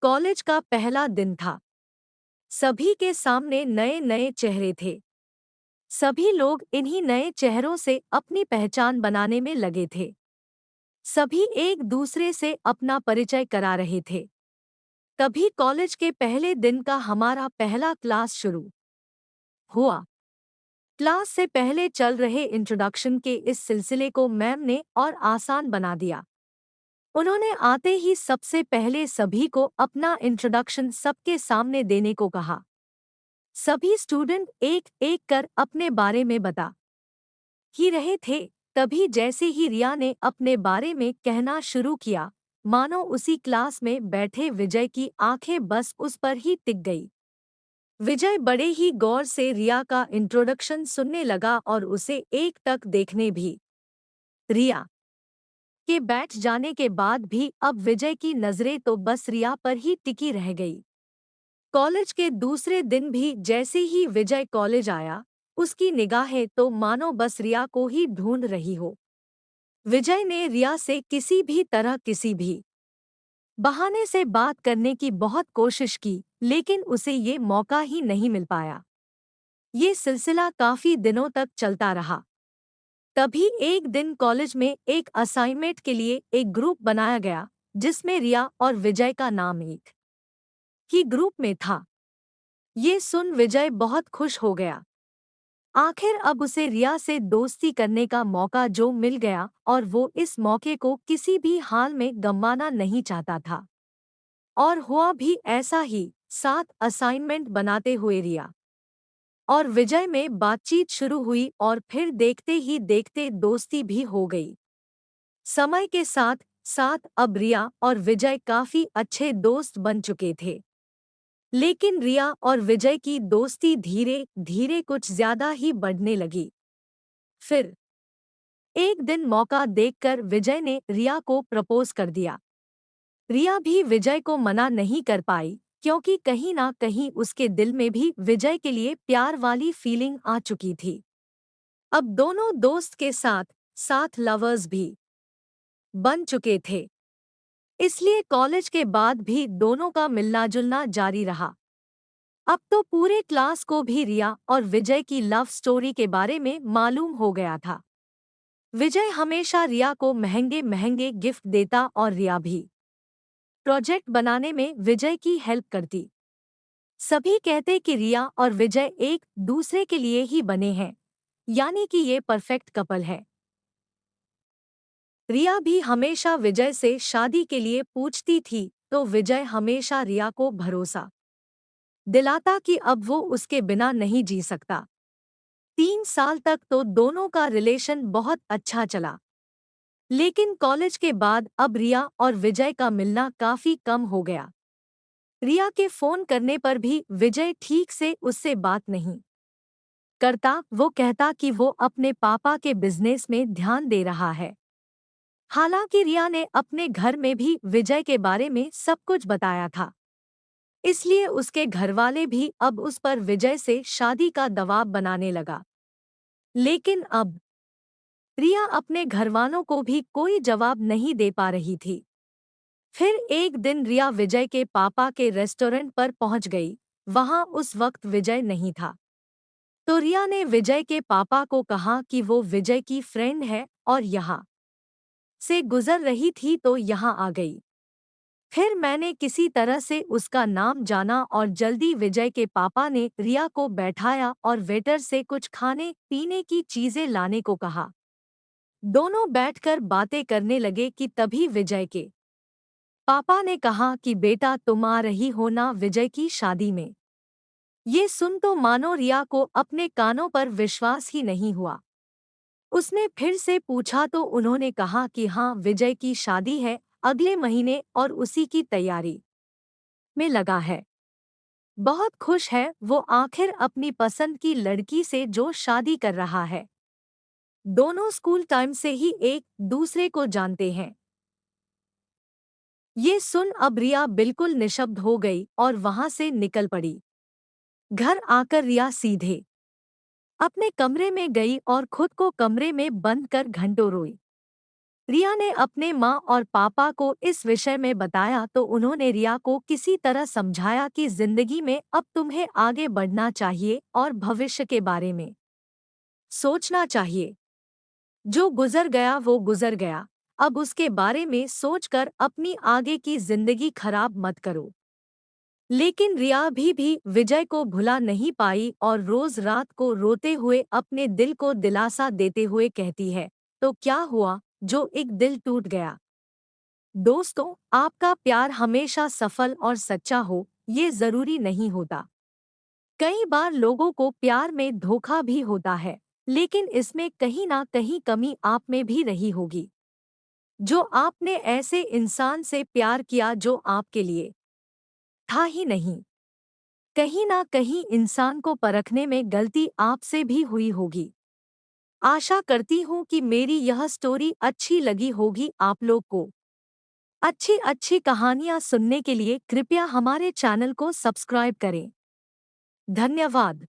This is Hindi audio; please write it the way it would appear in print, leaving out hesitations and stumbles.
कॉलेज का पहला दिन था। सभी के सामने नए नए चेहरे थे। सभी लोग इन्हीं नए चेहरों से अपनी पहचान बनाने में लगे थे। सभी एक दूसरे से अपना परिचय करा रहे थे। तभी कॉलेज के पहले दिन का हमारा पहला क्लास शुरू हुआ। क्लास से पहले चल रहे इंट्रोडक्शन के इस सिलसिले को मैम ने और आसान बना दिया। उन्होंने आते ही सबसे पहले सभी को अपना इंट्रोडक्शन सबके सामने देने को कहा। सभी स्टूडेंट एक एक कर अपने बारे में बता ही रहे थे। तभी जैसे ही रिया ने अपने बारे में कहना शुरू किया, मानो उसी क्लास में बैठे विजय की आंखें बस उस पर ही टिक गई। विजय बड़े ही गौर से रिया का इंट्रोडक्शन सुनने लगा और उसे एक टक देखने भी। रिया के बैठ जाने के बाद भी अब विजय की नजरें तो बस रिया पर ही टिकी रह गई। कॉलेज के दूसरे दिन भी जैसे ही विजय कॉलेज आया, उसकी निगाहें तो मानो बस रिया को ही ढूंढ रही हो। विजय ने रिया से किसी भी तरह किसी भी बहाने से बात करने की बहुत कोशिश की, लेकिन उसे ये मौका ही नहीं मिल पाया। ये सिलसिला काफी दिनों तक चलता रहा। तभी एक दिन कॉलेज में एक असाइनमेंट के लिए एक ग्रुप बनाया गया, जिसमें रिया और विजय का नाम एक ही ग्रुप में था। ये सुन विजय बहुत खुश हो गया। आखिर अब उसे रिया से दोस्ती करने का मौका जो मिल गया और वो इस मौके को किसी भी हाल में गंवाना नहीं चाहता था। और हुआ भी ऐसा ही। साथ असाइनमेंट बनाते हुए रिया और विजय में बातचीत शुरू हुई और फिर देखते ही देखते दोस्ती भी हो गई। समय के साथ साथ अब रिया और विजय काफी अच्छे दोस्त बन चुके थे। लेकिन रिया और विजय की दोस्ती धीरे धीरे कुछ ज्यादा ही बढ़ने लगी। फिर एक दिन मौका देखकर विजय ने रिया को प्रपोज कर दिया। रिया भी विजय को मना नहीं कर पाई, क्योंकि कहीं ना कहीं उसके दिल में भी विजय के लिए प्यार वाली फीलिंग आ चुकी थी। अब दोनों दोस्त के साथ साथ लवर्स भी बन चुके थे। इसलिए कॉलेज के बाद भी दोनों का मिलना जुलना जारी रहा। अब तो पूरे क्लास को भी रिया और विजय की लव स्टोरी के बारे में मालूम हो गया था। विजय हमेशा रिया को महंगे महंगे गिफ्ट देता और रिया भी प्रोजेक्ट बनाने में विजय की हेल्प करती। सभी कहते कि रिया और विजय एक दूसरे के लिए ही बने हैं, यानी कि ये परफेक्ट कपल है। रिया भी हमेशा विजय से शादी के लिए पूछती थी, तो विजय हमेशा रिया को भरोसा दिलाता कि अब वो उसके बिना नहीं जी सकता। 3 साल तक तो दोनों का रिलेशन बहुत अच्छा चला। लेकिन कॉलेज के बाद अब रिया और विजय का मिलना काफी कम हो गया। रिया के फोन करने पर भी विजय ठीक से उससे बात नहीं करता। वो कहता कि वो अपने पापा के बिजनेस में ध्यान दे रहा है। हालांकि रिया ने अपने घर में भी विजय के बारे में सब कुछ बताया था। इसलिए उसके घरवाले भी अब उस पर विजय से शादी का दबाव बनाने लगा। लेकिन अब रिया अपने घरवालों को भी कोई जवाब नहीं दे पा रही थी। फिर एक दिन रिया विजय के पापा के रेस्टोरेंट पर पहुंच गई। वहां उस वक्त विजय नहीं था। तो रिया ने विजय के पापा को कहा कि वो विजय की फ्रेंड है और यहाँ से गुजर रही थी तो यहाँ आ गई। फिर मैंने किसी तरह से उसका नाम जाना और जल्दी विजय के पापा ने रिया को बैठाया और वेटर से कुछ खाने पीने की चीजें लाने को कहा। दोनों बैठकर बातें करने लगे कि तभी विजय के पापा ने कहा कि बेटा तुम आ रही हो ना विजय की शादी में। ये सुन तो मानो रिया को अपने कानों पर विश्वास ही नहीं हुआ। उसने फिर से पूछा तो उन्होंने कहा कि हाँ विजय की शादी है अगले महीने और उसी की तैयारी में लगा है। बहुत खुश है वो आखिर अपनी पसंद की लड़की से जो शादी कर रहा है। दोनों स्कूल टाइम से ही एक दूसरे को जानते हैं। ये सुन अब रिया बिल्कुल निशब्द हो गई और वहां से निकल पड़ी। घर आकर रिया सीधे अपने कमरे में गई और खुद को कमरे में बंद कर घंटों रोई। रिया ने अपने माँ और पापा को इस विषय में बताया तो उन्होंने रिया को किसी तरह समझाया कि जिंदगी में अब तुम्हें आगे बढ़ना चाहिए और भविष्य के बारे में सोचना चाहिए। जो गुजर गया वो गुजर गया, अब उसके बारे में सोचकर अपनी आगे की जिंदगी खराब मत करो। लेकिन रिया भी विजय को भुला नहीं पाई और रोज रात को रोते हुए अपने दिल को दिलासा देते हुए कहती है, तो क्या हुआ जो एक दिल टूट गया। दोस्तों, आपका प्यार हमेशा सफल और सच्चा हो, ये जरूरी नहीं होता। कई बार लोगों को प्यार में धोखा भी होता है, लेकिन इसमें कहीं ना कहीं कमी आप में भी रही होगी। जो आपने ऐसे इंसान से प्यार किया जो आपके लिए था ही नहीं। कहीं ना कहीं इंसान को परखने में गलती आपसे भी हुई होगी। आशा करती हूँ कि मेरी यह स्टोरी अच्छी लगी होगी आप लोग को। अच्छी अच्छी कहानियाँ सुनने के लिए कृपया हमारे चैनल को सब्सक्राइब करें। धन्यवाद।